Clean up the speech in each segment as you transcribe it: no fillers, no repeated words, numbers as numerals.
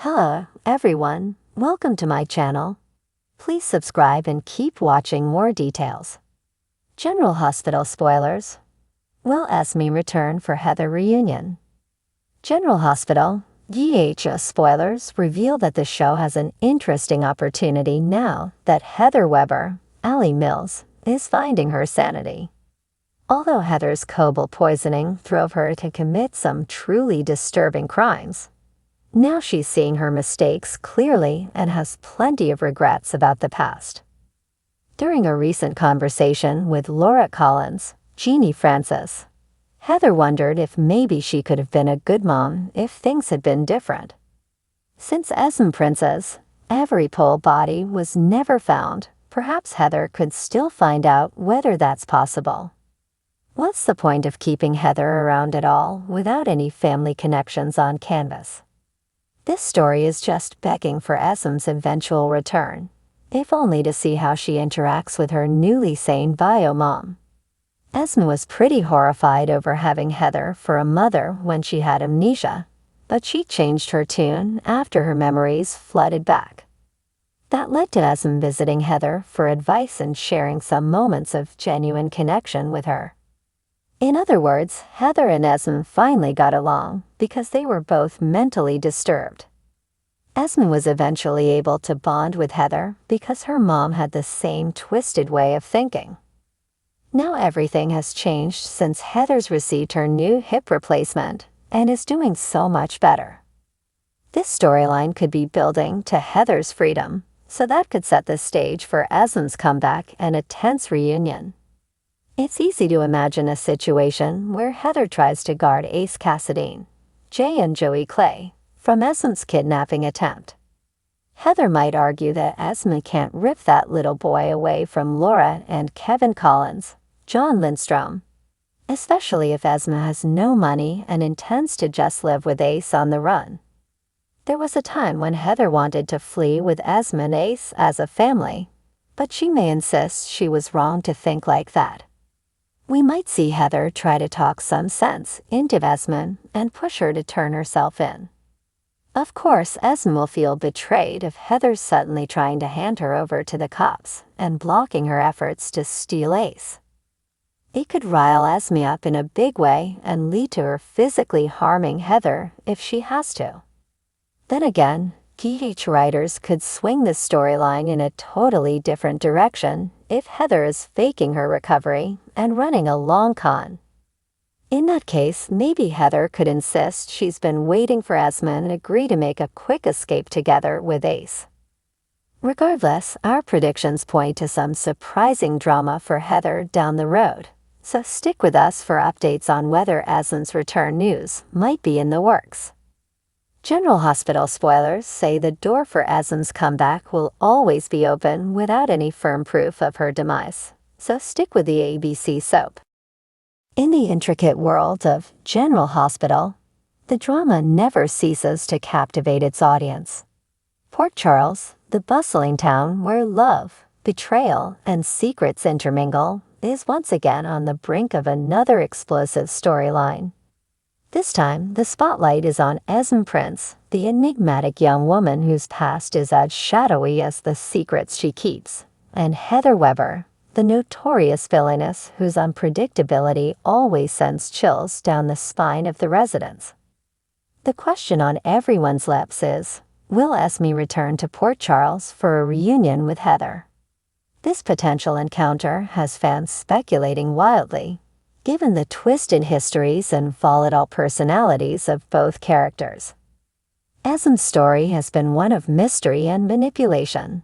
Hello, everyone. Welcome to my channel. Please subscribe and keep watching more details. General Hospital spoilers. Will Esme return for Heather reunion? General Hospital, VHS spoilers reveal that the show has an interesting opportunity now that Heather Weber, Allie Mills, is finding her sanity. Although Heather's cobalt poisoning drove her to commit some truly disturbing crimes, now she's seeing her mistakes clearly and has plenty of regrets about the past. During a recent conversation with Laura Collins, Jeannie Francis, Heather wondered if maybe she could have been a good mom if things had been different. Since Esme Prince's every pole body was never found, perhaps Heather could still find out whether that's possible. What's the point of keeping Heather around at all without any family connections on canvas? This story is just begging for Esme's eventual return, if only to see how she interacts with her newly sane bio mom. Esme was pretty horrified over having Heather for a mother when she had amnesia, but she changed her tune after her memories flooded back. That led to Esme visiting Heather for advice and sharing some moments of genuine connection with her. In other words, Heather and Esme finally got along because they were both mentally disturbed. Esme was eventually able to bond with Heather because her mom had the same twisted way of thinking. Now everything has changed since Heather's received her new hip replacement and is doing so much better. This storyline could be building to Heather's freedom, so that could set the stage for Esme's comeback and a tense reunion. It's easy to imagine a situation where Heather tries to guard Ace Cassadine, Jay and Joey Clay, from Esme's kidnapping attempt. Heather might argue that Esme can't rip that little boy away from Laura and Kevin Collins, John Lindstrom, especially if Esme has no money and intends to just live with Ace on the run. There was a time when Heather wanted to flee with Esme and Ace as a family, but she may insist she was wrong to think like that. We might see Heather try to talk some sense into Esme and push her to turn herself in. Of course, Esme will feel betrayed if Heather's suddenly trying to hand her over to the cops and blocking her efforts to steal Ace. It could rile Esme up in a big way and lead to her physically harming Heather if she has to. Then again, GH writers could swing this storyline in a totally different direction if Heather is faking her recovery and running a long con. In that case, maybe Heather could insist she's been waiting for Esme and agree to make a quick escape together with Ace. Regardless, our predictions point to some surprising drama for Heather down the road, so stick with us for updates on whether Esme's return news might be in the works. General Hospital spoilers say the door for Esme's comeback will always be open without any firm proof of her demise, so stick with the ABC soap. In the intricate world of General Hospital, the drama never ceases to captivate its audience. Port Charles, the bustling town where love, betrayal, and secrets intermingle, is once again on the brink of another explosive storyline. This time, the spotlight is on Esme Prince, the enigmatic young woman whose past is as shadowy as the secrets she keeps, and Heather Weber, the notorious villainess whose unpredictability always sends chills down the spine of the residents. The question on everyone's lips is, will Esme return to Port Charles for a reunion with Heather? This potential encounter has fans speculating wildly, given the twisted histories and volatile personalities of both characters. Esme's story has been one of mystery and manipulation.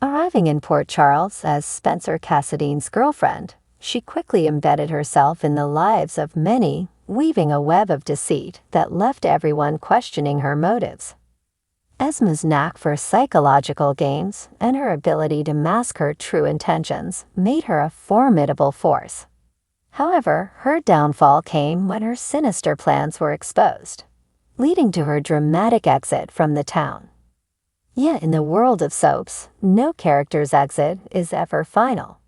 Arriving in Port Charles as Spencer Cassadine's girlfriend, she quickly embedded herself in the lives of many, weaving a web of deceit that left everyone questioning her motives. Esme's knack for psychological games and her ability to mask her true intentions made her a formidable force. However, her downfall came when her sinister plans were exposed, leading to her dramatic exit from the town. Yet in the world of soaps, no character's exit is ever final.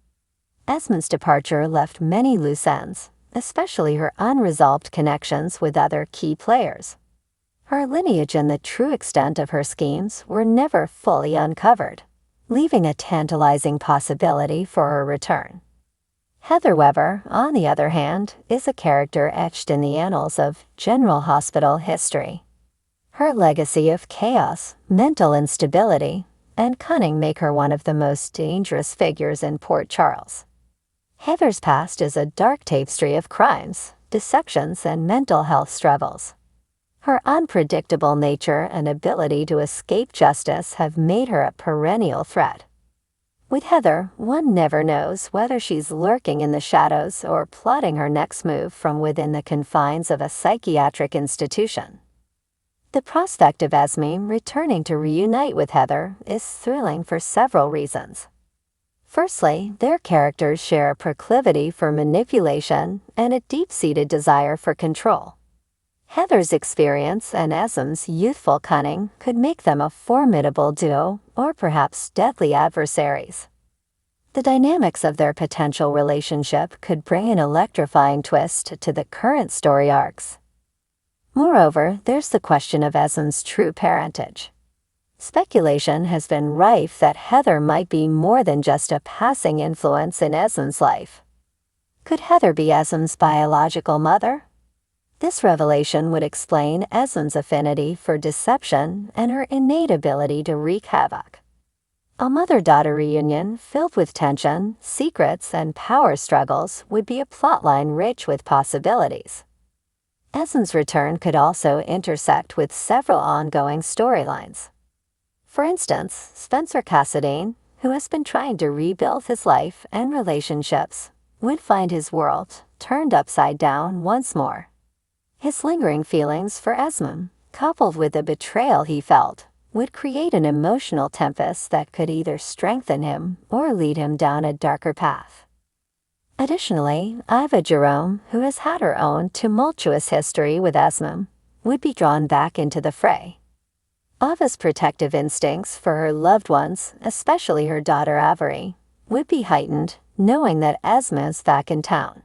Esme's departure left many loose ends, especially her unresolved connections with other key players. Her lineage and the true extent of her schemes were never fully uncovered, leaving a tantalizing possibility for her return. Heather Weber, on the other hand, is a character etched in the annals of General Hospital history. Her legacy of chaos, mental instability, and cunning make her one of the most dangerous figures in Port Charles. Heather's past is a dark tapestry of crimes, deceptions, and mental health struggles. Her unpredictable nature and ability to escape justice have made her a perennial threat. With Heather, one never knows whether she's lurking in the shadows or plotting her next move from within the confines of a psychiatric institution. The prospect of Esme returning to reunite with Heather is thrilling for several reasons. Firstly, their characters share a proclivity for manipulation and a deep-seated desire for control. Heather's experience and Esme's youthful cunning could make them a formidable duo or perhaps deadly adversaries. The dynamics of their potential relationship could bring an electrifying twist to the current story arcs. Moreover, there's the question of Esme's true parentage. Speculation has been rife that Heather might be more than just a passing influence in Esme's life. Could Heather be Esme's biological mother? This revelation would explain Esme's affinity for deception and her innate ability to wreak havoc. A mother-daughter reunion filled with tension, secrets, and power struggles would be a plotline rich with possibilities. Esme's return could also intersect with several ongoing storylines. For instance, Spencer Cassadine, who has been trying to rebuild his life and relationships, would find his world turned upside down once more. His lingering feelings for Esme, coupled with the betrayal he felt, would create an emotional tempest that could either strengthen him or lead him down a darker path. Additionally, Iva Jerome, who has had her own tumultuous history with Esme, would be drawn back into the fray. Iva's protective instincts for her loved ones, especially her daughter Avery, would be heightened, knowing that Esme is back in town.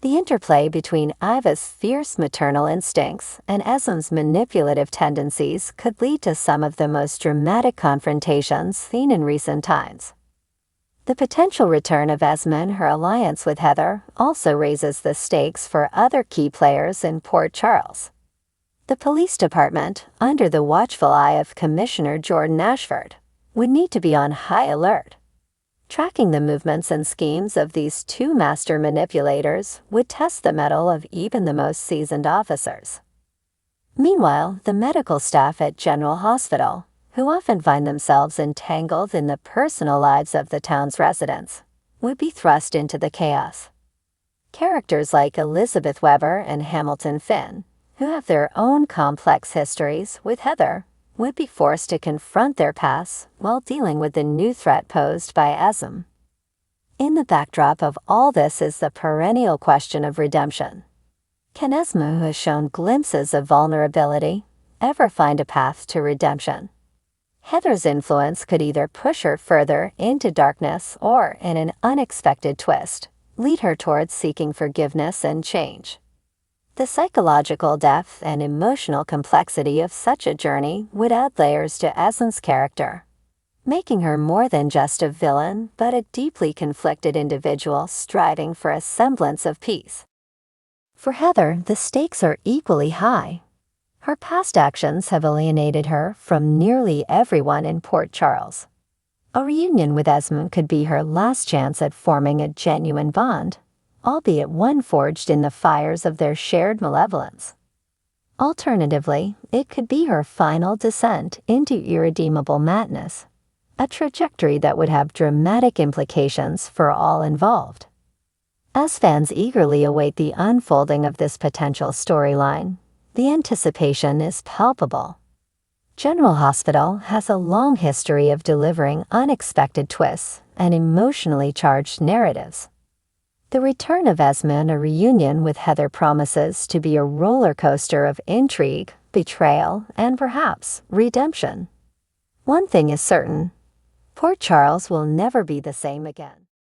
The interplay between Iva's fierce maternal instincts and Esme's manipulative tendencies could lead to some of the most dramatic confrontations seen in recent times. The potential return of Esme and her alliance with Heather also raises the stakes for other key players in Port Charles. The police department, under the watchful eye of Commissioner Jordan Ashford, would need to be on high alert. Tracking the movements and schemes of these two master manipulators would test the mettle of even the most seasoned officers. Meanwhile, the medical staff at General Hospital, who often find themselves entangled in the personal lives of the town's residents, would be thrust into the chaos. Characters like Elizabeth Weber and Hamilton Finn, who have their own complex histories with Heather, would be forced to confront their pasts while dealing with the new threat posed by Esme. In the backdrop of all this is the perennial question of redemption. Can Esme, who has shown glimpses of vulnerability, ever find a path to redemption? Heather's influence could either push her further into darkness or, in an unexpected twist, lead her towards seeking forgiveness and change. The psychological depth and emotional complexity of such a journey would add layers to Esme's character, making her more than just a villain but a deeply conflicted individual striving for a semblance of peace. For Heather, the stakes are equally high. Her past actions have alienated her from nearly everyone in Port Charles. A reunion with Esme could be her last chance at forming a genuine bond, albeit one forged in the fires of their shared malevolence. Alternatively, it could be her final descent into irredeemable madness, a trajectory that would have dramatic implications for all involved. As fans eagerly await the unfolding of this potential storyline, the anticipation is palpable. General Hospital has a long history of delivering unexpected twists and emotionally charged narratives. The return of Esme and a reunion with Heather promises to be a roller coaster of intrigue, betrayal, and perhaps redemption. One thing is certain: Port Charles will never be the same again.